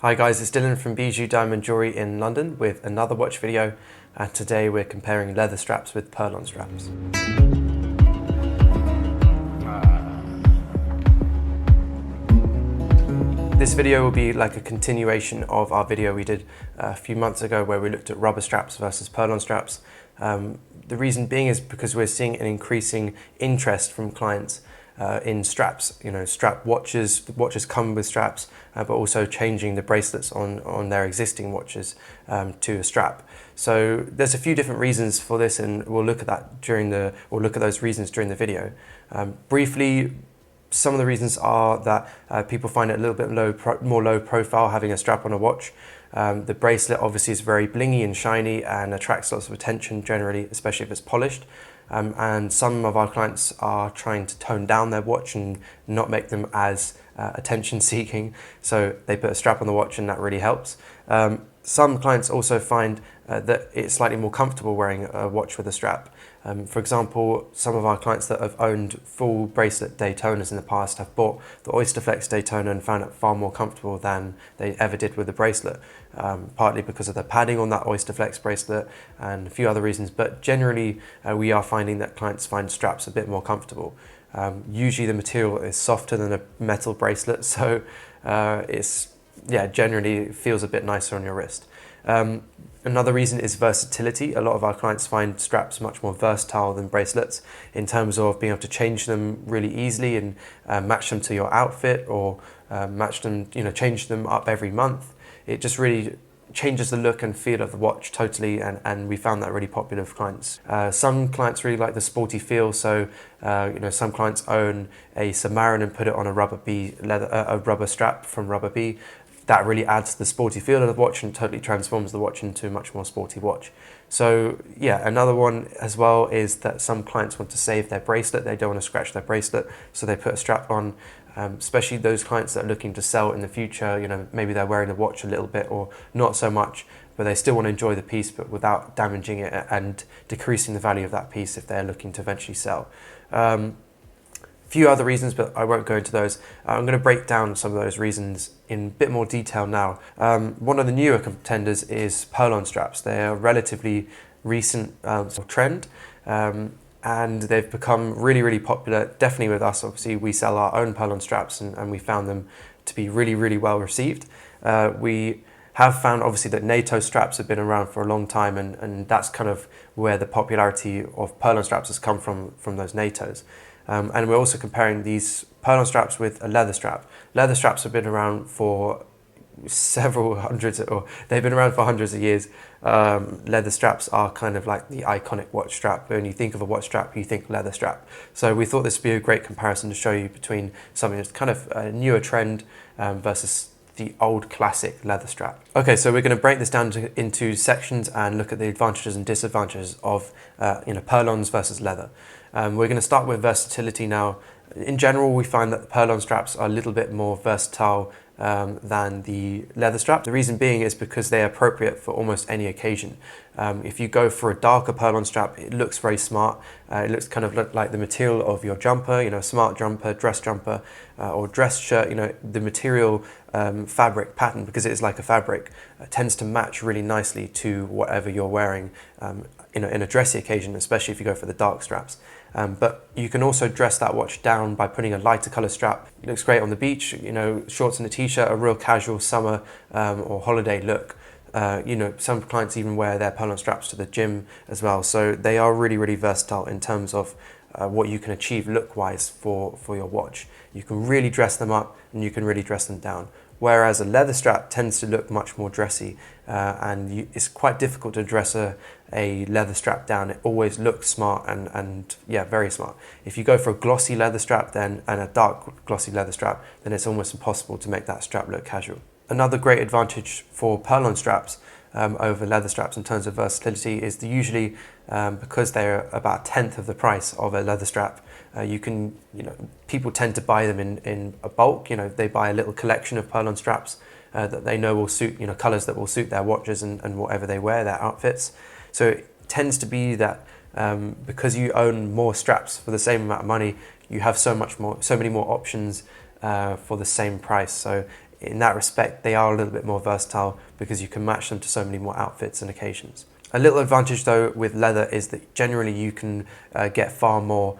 Hi guys, it's Dylan from Bijou Diamond Jewelry in London with another watch video. Today we're comparing leather straps with Perlon straps. This video will be like a continuation of our video we did a few months ago where we looked at rubber straps versus Perlon straps. The reason being is because we're seeing an increasing interest from clients in straps. Strap watches. The watches come with straps, but also changing the bracelets on their existing watches to a strap. So there's a few different reasons for this, and we'll look at those reasons during the video. Briefly, some of the reasons are that people find it a little bit more low profile having a strap on a watch. The bracelet obviously is very blingy and shiny and attracts lots of attention generally, especially if it's polished. And some of our clients are trying to tone down their watch and not make them as attention seeking. So they put a strap on the watch and that really helps. Some clients also find that it's slightly more comfortable wearing a watch with a strap. For example, some of our clients that have owned full bracelet Daytonas in the past have bought the Oysterflex Daytona and found it far more comfortable than they ever did with the bracelet, partly because of the padding on that Oysterflex bracelet and a few other reasons, but generally we are finding that clients find straps a bit more comfortable. Usually the material is softer than a metal bracelet, so generally feels a bit nicer on your wrist. Another reason is versatility. A lot of our clients find straps much more versatile than bracelets in terms of being able to change them really easily and match them to your outfit, or change them up every month. It just really changes the look and feel of the watch totally, and we found that really popular with clients. Some clients really like the sporty feel, so some clients own a Submarine and put it on a rubber strap from Rubber Bee. That really adds to the sporty feel of the watch and totally transforms the watch into a much more sporty watch. So yeah, another one as well is that some clients want to save their bracelet. They don't want to scratch their bracelet, so they put a strap on, especially those clients that are looking to sell in the future. Maybe they're wearing the watch a little bit or not so much, but they still want to enjoy the piece, but without damaging it and decreasing the value of that piece if they're looking to eventually sell. Few other reasons, but I won't go into those. I'm going to break down some of those reasons in a bit more detail now. One of the newer contenders is Perlon straps. They are a relatively recent trend, and they've become really, really popular, definitely with us. Obviously, we sell our own Perlon straps, and we found them to be really, really well received. We have found obviously that NATO straps have been around for a long time, and that's kind of where the popularity of Perlon straps has come from those NATOs. And we're also comparing these Perlon straps with a leather strap. Leather straps have been around for they've been around for hundreds of years. Leather straps are kind of like the iconic watch strap. When you think of a watch strap, you think leather strap. So we thought this would be a great comparison to show you between something that's kind of a newer trend versus the old classic leather strap. Okay, so we're going to break this down into sections and look at the advantages and disadvantages of Perlons versus leather. We're going to start with versatility now. In general, we find that the Perlon straps are a little bit more versatile than the leather strap. The reason being is because they're appropriate for almost any occasion. If you go for a darker Perlon strap, it looks very smart. It looks kind of like the material of your jumper, a smart jumper, dress jumper, or dress shirt. The material fabric pattern, because it is like a fabric, tends to match really nicely to whatever you're wearing in a dressy occasion, especially if you go for the dark straps. But you can also dress that watch down by putting a lighter color strap. It looks great on the beach, shorts and a t-shirt, a real casual summer or holiday look. Some clients even wear their Perlon straps to the gym as well. So they are really, really versatile in terms of what you can achieve look-wise for your watch. You can really dress them up and you can really dress them down. Whereas a leather strap tends to look much more dressy, and it's quite difficult to dress a leather strap down. It always looks smart and very smart. If you go for a glossy leather strap and a dark glossy leather strap, then it's almost impossible to make that strap look casual. Another great advantage for Perlon straps over leather straps in terms of versatility is usually because they're about a tenth of the price of a leather strap. People tend to buy them in a bulk. They buy a little collection of Perlon straps that they know will suit, colors that will suit their watches and whatever they wear, their outfits. So it tends to be that because you own more straps for the same amount of money, you have so many more options for the same price. So in that respect, they are a little bit more versatile because you can match them to so many more outfits and occasions. A little advantage though with leather is that generally you can get far more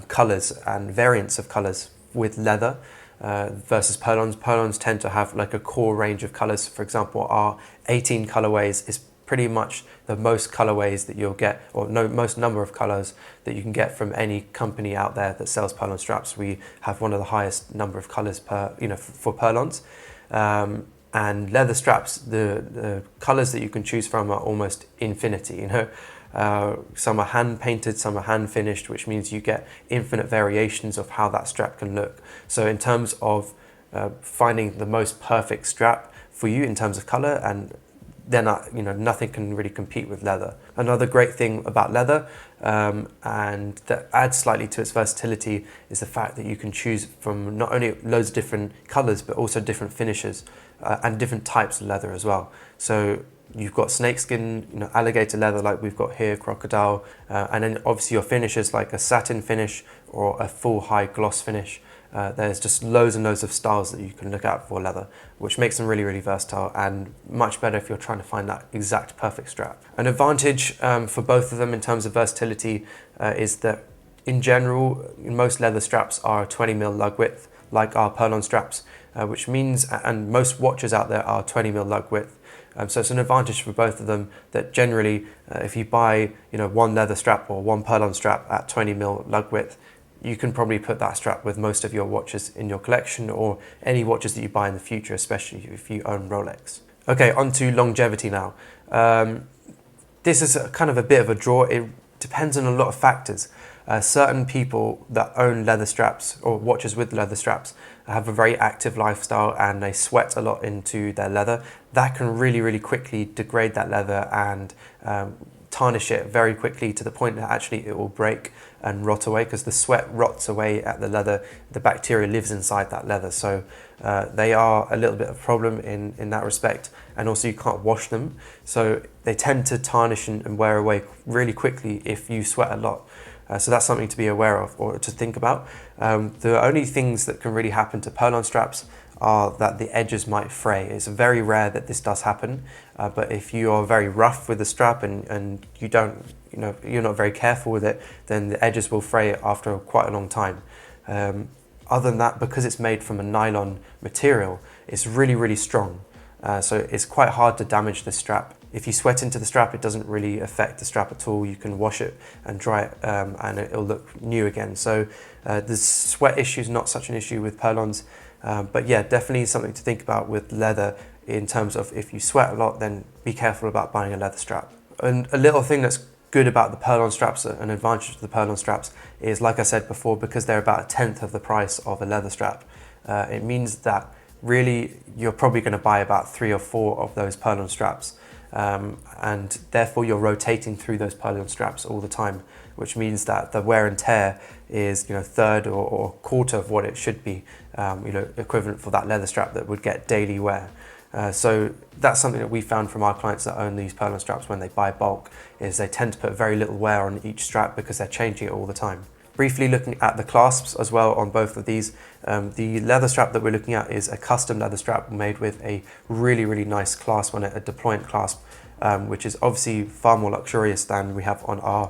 colours and variants of colours with leather versus Perlons. Perlons tend to have like a core range of colours. For example, our 18 colourways is pretty much the most colorways that you'll get, or no, most number of colors that you can get from any company out there that sells Perlon straps. We have one of the highest number of colors per, for Perlons. And leather straps, the colors that you can choose from are almost infinity, some are hand painted, some are hand finished, which means you get infinite variations of how that strap can look. So in terms of finding the most perfect strap for you in terms of color, and then nothing can really compete with leather. Another great thing about leather, and that adds slightly to its versatility, is the fact that you can choose from not only loads of different colors but also different finishes and different types of leather as well. So you've got snakeskin, alligator leather like we've got here, crocodile, and then obviously your finishes like a satin finish or a full high gloss finish. There's just loads and loads of styles that you can look out for leather, which makes them really, really versatile and much better if you're trying to find that exact perfect strap. An advantage for both of them in terms of versatility is that in general, most leather straps are 20mm lug width, like our Perlon straps, which means, and most watches out there are 20mm lug width. So it's an advantage for both of them that generally, if you buy one leather strap or one Perlon strap at 20mm lug width, you can probably put that strap with most of your watches in your collection or any watches that you buy in the future, especially if you own Rolex. Okay, on to longevity now. This is kind of a bit of a draw. It depends on a lot of factors. Certain people that own leather straps or watches with leather straps have a very active lifestyle and they sweat a lot into their leather. That can really, really quickly degrade that leather and tarnish it very quickly to the point that actually it will break and rot away, because the sweat rots away at the leather. The bacteria lives inside that leather, so they are a little bit of a problem in that respect, and also you can't wash them, so they tend to tarnish and wear away really quickly if you sweat a lot. So that's something to be aware of or to think about. The only things that can really happen to Perlon straps are that the edges might fray. It's very rare that this does happen, but if you are very rough with the strap and you're not very careful with it, then the edges will fray after quite a long time. Other than that, because it's made from a nylon material, it's really, really strong. So it's quite hard to damage the strap. If you sweat into the strap, it doesn't really affect the strap at all. You can wash it and dry it and it'll look new again. So the sweat issue is not such an issue with Perlons. But yeah, definitely something to think about with leather in terms of if you sweat a lot, then be careful about buying a leather strap. And a little thing that's good about the Perlon straps, an advantage of the Perlon straps, is, like I said before, because they're about 1/10 of the price of a leather strap, it means that really you're probably going to buy about 3 or 4 of those Perlon straps. And therefore you're rotating through those Perlon straps all the time, which means that the wear and tear is third or quarter of what it should be, equivalent for that leather strap that would get daily wear. So that's something that we found from our clients that own these Perlon straps when they buy bulk, is they tend to put very little wear on each strap because they're changing it all the time. Briefly looking at the clasps as well on both of these, the leather strap that we're looking at is a custom leather strap made with a really, really nice clasp on it, a deployant clasp, which is obviously far more luxurious than we have on our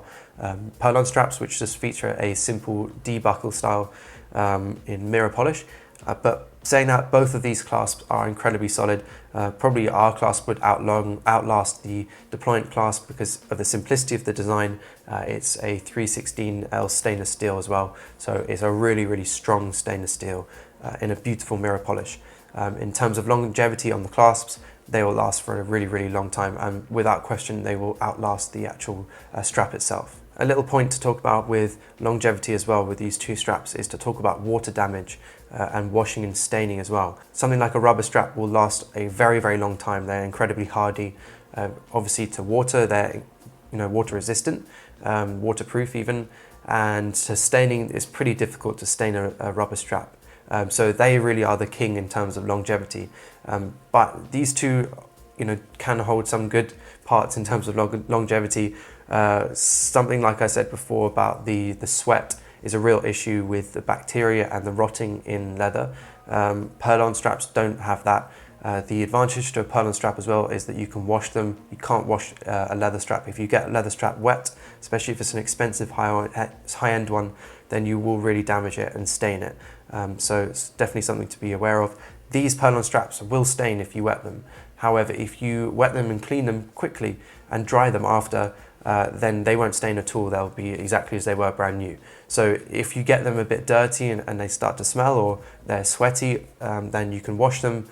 Perlon straps, which just feature a simple debuckle style in mirror polish. But saying that, both of these clasps are incredibly solid. Probably our clasp would outlast the deployant clasp because of the simplicity of the design. It's a 316L stainless steel as well, so it's a really, really strong stainless steel in a beautiful mirror polish. In terms of longevity on the clasps, they will last for a really, really long time, and without question they will outlast the actual strap itself. A little point to talk about with longevity as well with these two straps is to talk about water damage and washing and staining as well. Something like a rubber strap will last a very, very long time. They're incredibly hardy. Obviously to water, they're water resistant, waterproof even, and to staining, it's pretty difficult to stain a rubber strap. So they really are the king in terms of longevity. But these two can hold some good parts in terms of longevity. Something like I said before about the sweat is a real issue with the bacteria and the rotting in leather. Perlon straps don't have that. The advantage to a Perlon strap as well is that you can wash them. You can't wash a leather strap. If you get a leather strap wet, especially if it's an expensive high-end one, then you will really damage it and stain it. So it's definitely something to be aware of. These Perlon straps will stain if you wet them. However, if you wet them and clean them quickly and dry them after, then they won't stain at all. They'll be exactly as they were brand new. So if you get them a bit dirty and they start to smell or they're sweaty, then you can wash them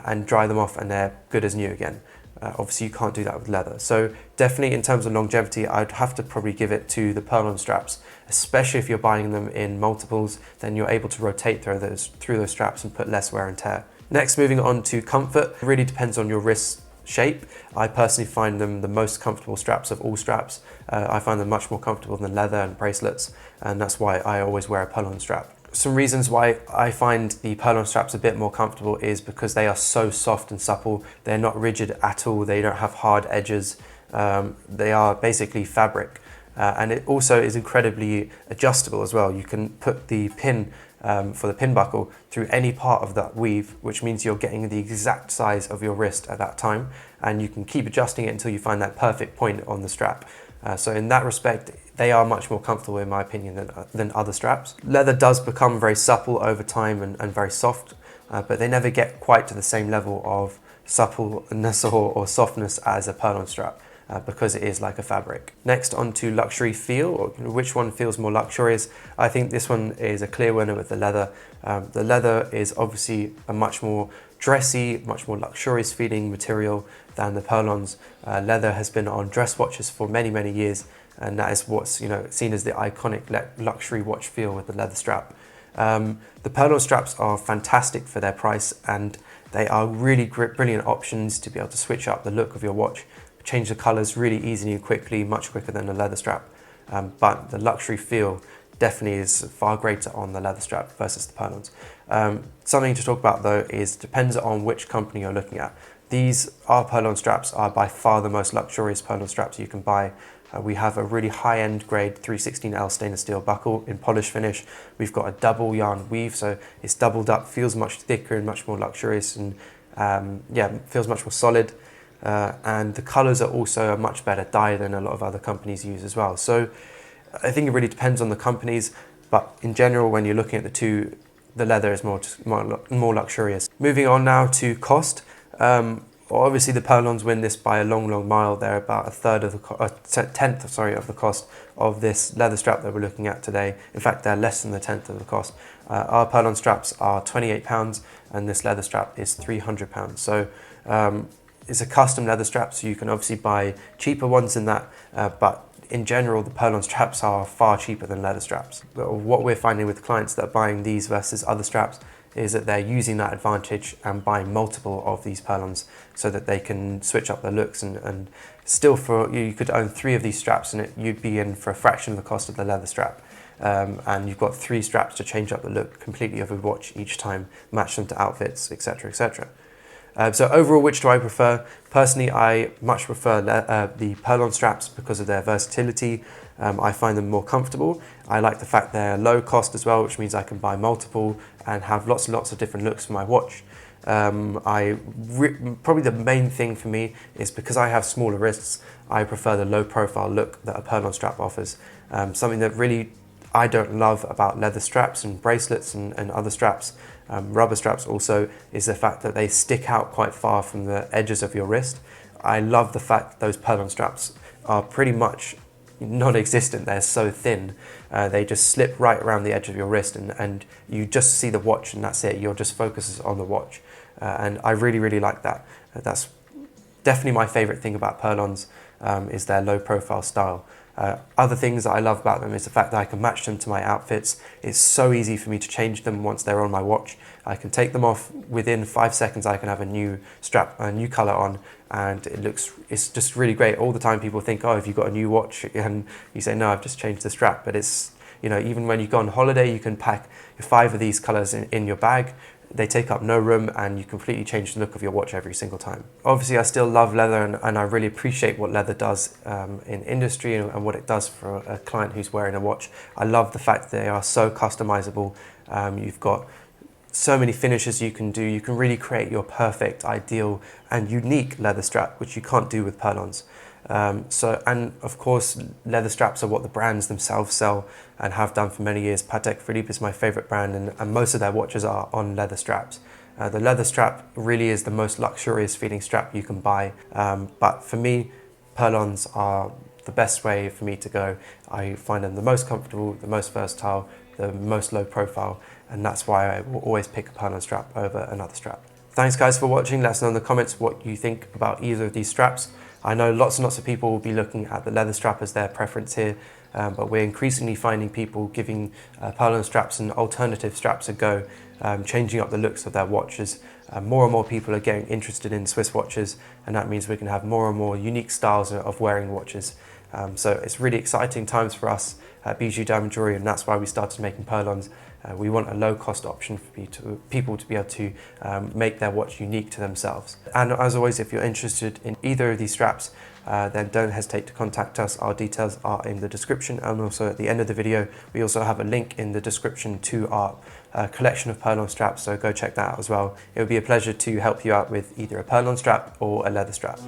and dry them off and they're good as new again. Obviously you can't do that with leather. So definitely in terms of longevity, I'd have to probably give it to the Perlon straps, especially if you're buying them in multiples, then you're able to rotate through those straps and put less wear and tear. Next, moving on to comfort, it really depends on your wrist shape. I personally find them the most comfortable straps of all straps. I find them much more comfortable than leather and bracelets, and that's why I always wear a Perlon strap. Some reasons why I find the Perlon straps a bit more comfortable is because they are so soft and supple. They're not rigid at all. They don't have hard edges. They are basically fabric. And it also is incredibly adjustable as well. You can put the pin for the pin buckle through any part of that weave, which means you're getting the exact size of your wrist at that time, and you can keep adjusting it until you find that perfect point on the strap. So in that respect, they are much more comfortable in my opinion than other straps. Leather does become very supple over time and very soft, but they never get quite to the same level of suppleness or softness as a Perlon strap. Because it is like a fabric. Next, on to luxury feel, or which one feels more luxurious. I think this one is a clear winner with the leather. The leather is obviously a much more dressy, much more luxurious feeling material than the Perlons. Leather has been on dress watches for many, many years, and that is what's seen as the iconic luxury watch feel with the leather strap. The Perlon straps are fantastic for their price, and they are really brilliant options to be able to switch up the look of your watch. Change the colors really easily and quickly, much quicker than a leather strap. But the luxury feel definitely is far greater on the leather strap versus the Perlons. Something to talk about though is depends on which company you're looking at. These Perlon straps are by far the most luxurious Perlon straps you can buy. We have a really high-end grade 316L stainless steel buckle in polish finish. We've got a double yarn weave, so it's doubled up, feels much thicker and much more luxurious, and feels much more solid. And the colors are also a much better dye than a lot of other companies use as well. So I think it really depends on the companies, but in general, when you're looking at the two, the leather is more luxurious. Moving on now to cost. Obviously the Perlons win this by a long mile. They're about a tenth of the cost of this leather strap that we're looking at today. In fact, they're less than the tenth of the cost. Our Perlon straps are £28 and this leather strap is £300. So it's a custom leather strap, so you can obviously buy cheaper ones than that, but in general, the Perlon straps are far cheaper than leather straps. But what we're finding with clients that are buying these versus other straps is that they're using that advantage and buying multiple of these Perlons so that they can switch up their looks, and still you could own 3 of these straps and you'd be in for a fraction of the cost of the leather strap. And you've got 3 straps to change up the look completely of a watch each time, match them to outfits, etc, etc. So overall, which do I prefer? Personally, I much prefer the Perlon straps because of their versatility. I find them more comfortable. I like the fact they're low cost as well, which means I can buy multiple and have lots and lots of different looks for my watch. Probably the main thing for me is because I have smaller wrists, I prefer the low profile look that a Perlon strap offers. Something that really I don't love about leather straps and bracelets and other straps, rubber straps also, is the fact that they stick out quite far from the edges of your wrist. I love the fact that those Perlon straps are pretty much non-existent. They're so thin. They just slip right around the edge of your wrist and you just see the watch and that's it. You're just focused on the watch. And I really like that. That's definitely my favorite thing about Perlons, is their low profile style. Other things that I love about them is the fact that I can match them to my outfits. It's so easy for me to change them once they're on my watch. I can take them off within 5 seconds. I can have a new strap, a new color on, and it's just really great. All the time people think, oh, have you got a new watch? And you say, no, I've just changed the strap. But it's, even when you go on holiday, you can pack 5 of these colors in your bag. They take up no room and you completely change the look of your watch every single time. Obviously, I still love leather and I really appreciate what leather does in industry and what it does for a client who's wearing a watch. I love the fact that they are so customizable. You've got so many finishes you can do. You can really create your perfect, ideal and unique leather strap, which you can't do with Perlons. And of course, leather straps are what the brands themselves sell and have done for many years. Patek Philippe is my favorite brand, and most of their watches are on leather straps. The leather strap really is the most luxurious feeling strap you can buy. But for me, Perlons are the best way for me to go. I find them the most comfortable, the most versatile, the most low profile, and that's why I will always pick a Perlon strap over another strap. Thanks guys for watching. Let us know in the comments what you think about either of these straps. I know lots and lots of people will be looking at the leather strap as their preference here, but we're increasingly finding people giving Perlon straps and alternative straps a go, changing up the looks of their watches. More and more people are getting interested in Swiss watches, and that means we can have more and more unique styles of wearing watches. So it's really exciting times for us at Bijou Diamond Jewelry, and that's why we started making Perlons. We want a low-cost option for people to be able to make their watch unique to themselves. And as always, if you're interested in either of these straps, then don't hesitate to contact us. Our details are in the description, and also at the end of the video, we also have a link in the description to our collection of Perlon straps, so go check that out as well. It would be a pleasure to help you out with either a Perlon strap or a leather strap.